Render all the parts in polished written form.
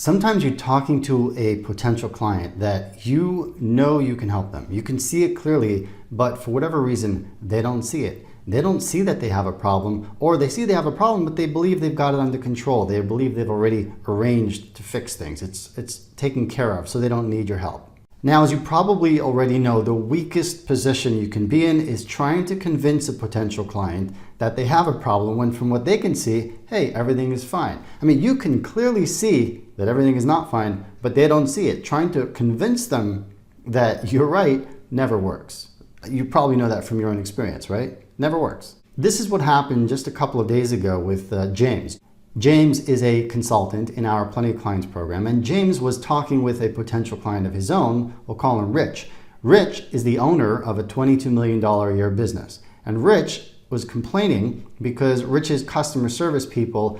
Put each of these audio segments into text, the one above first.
Sometimes you're talking to a potential client that you know you can help them. You can see it clearly, but for whatever reason, they don't see it. They don't see that they have a problem, or they see they have a problem, but they believe they've got it under control. They believe they've already arranged to fix things. It's taken care of, so they don't need your help. Now, as you probably already know, the weakest position you can be in is trying to convince a potential client that they have a problem when from what they can see, hey, everything is fine. I mean, you can clearly see that everything is not fine, but they don't see it. Trying to convince them that you're right never works. You probably know that from your own experience, right? Never works. This is what happened just a couple of days ago with James. James is a consultant in our Plenty of Clients program, and James was talking with a potential client of his own. We'll call him Rich. Rich is the owner of a $22 million a year business, and Rich was complaining because Rich's customer service people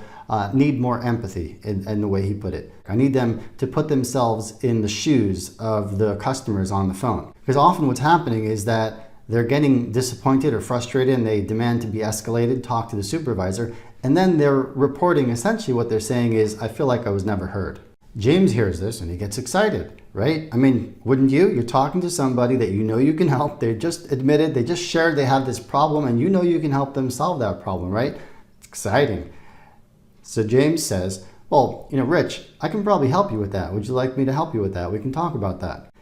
need more empathy in the way he put it. I need them to put themselves in the shoes of the customers on the phone. Because often what's happening is that they're getting disappointed or frustrated and they demand to be escalated, talk to the supervisor, and then they're reporting essentially what they're saying is, I feel like I was never heard. James hears this and he gets excited, right? I mean, wouldn't you? You're talking to somebody that you know you can help. They just admitted, they just shared they have this problem and you know you can help them solve that problem, right? It's exciting. So James says, well, Rich, I can probably help you with that. Would you like me to help you with that? We can talk about that.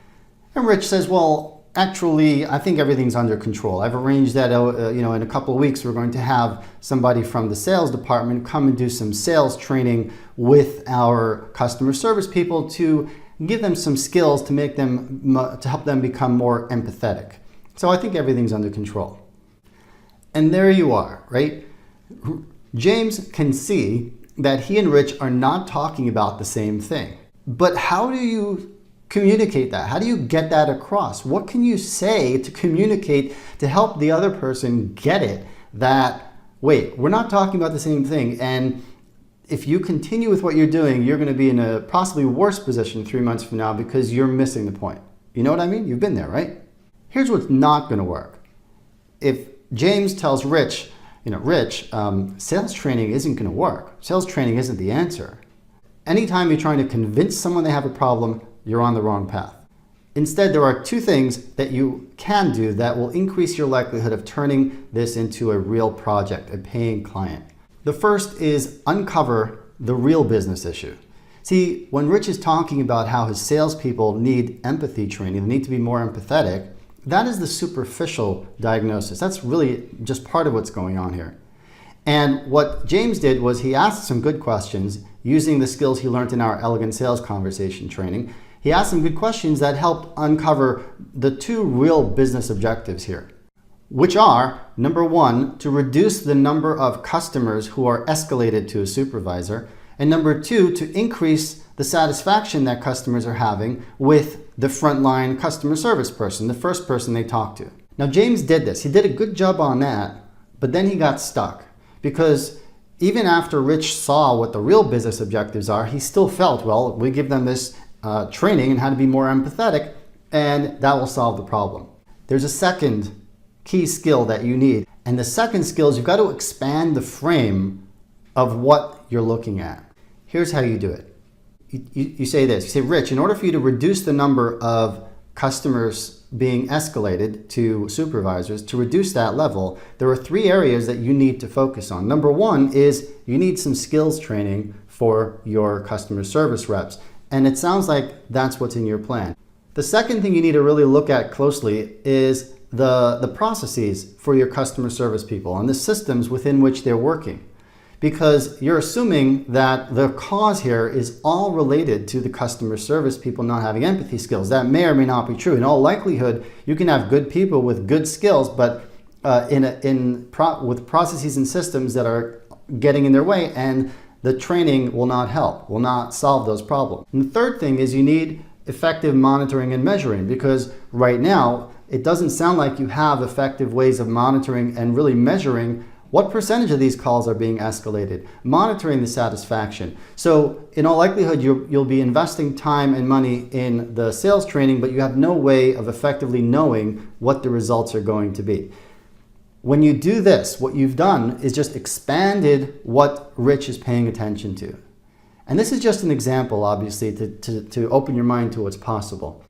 And Rich says, well, actually, I think everything's under control. I've arranged that, in a couple of weeks, we're going to have somebody from the sales department come and do some sales training with our customer service people to give them some skills to make them, to help them become more empathetic. So I think everything's under control. And there you are, right? James can see that he and Rich are not talking about the same thing. But how do you communicate that? How do you get that across? What can you say to communicate to help the other person get it that, wait, we're not talking about the same thing, and if you continue with what you're doing, you're going to be in a possibly worse position 3 months from now because you're missing the point. You know what I mean? You've been there, right? Here's what's not going to work. If James tells Rich, Rich, sales training isn't going to work. Sales training isn't the answer. Anytime you're trying to convince someone they have a problem, you're on the wrong path. Instead, there are two things that you can do that will increase your likelihood of turning this into a real project, a paying client. The first is uncover the real business issue. See, when Rich is talking about how his salespeople need empathy training, they need to be more empathetic, that is the superficial diagnosis. That's really just part of what's going on here. And what James did was he asked some good questions using the skills he learned in our Elegant Sales Conversation training. He asked some good questions that helped uncover the two real business objectives here, which are, number one, to reduce the number of customers who are escalated to a supervisor, and number two, to increase the satisfaction that customers are having with the frontline customer service person, the first person they talk to. Now, James did this. He did a good job on that, but then he got stuck because even after Rich saw what the real business objectives are, he still felt, well, we give them this training on how to be more empathetic, and that will solve the problem. There's a second key skill that you need, and the second skill is you've got to expand the frame of what you're looking at. Here's how you do it. You say this, you say, Rich, in order for you to reduce the number of customers being escalated to supervisors, to reduce that level, there are three areas that you need to focus on. Number one is you need some skills training for your customer service reps. And it sounds like that's what's in your plan. The second thing you need to really look at closely is the processes for your customer service people and the systems within which they're working. Because you're assuming that the cause here is all related to the customer service people not having empathy skills. That may or may not be true. In all likelihood, you can have good people with good skills, but with processes and systems that are getting in their way, and the training will not help, will not solve those problems. And the third thing is you need effective monitoring and measuring, because right now it doesn't sound like you have effective ways of monitoring and really measuring what percentage of these calls are being escalated, monitoring the satisfaction. So in all likelihood, you'll be investing time and money in the sales training, but you have no way of effectively knowing what the results are going to be. When you do this, what you've done is just expanded what Rich is paying attention to. And this is just an example, obviously, to open your mind to what's possible.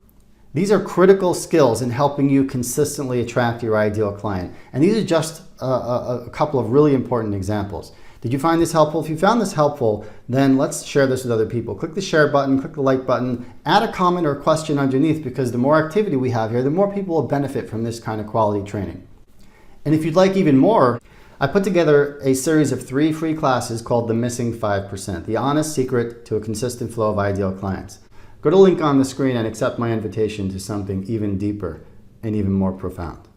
These are critical skills in helping you consistently attract your ideal client. And these are just a couple of really important examples. Did you find this helpful? If you found this helpful, then let's share this with other people. Click the share button, click the like button, add a comment or a question underneath, because the more activity we have here, the more people will benefit from this kind of quality training. And if you'd like even more, I put together a series of 3 free classes called The Missing 5%, The Honest Secret to a Consistent Flow of Ideal Clients. Go to the link on the screen and accept my invitation to something even deeper and even more profound.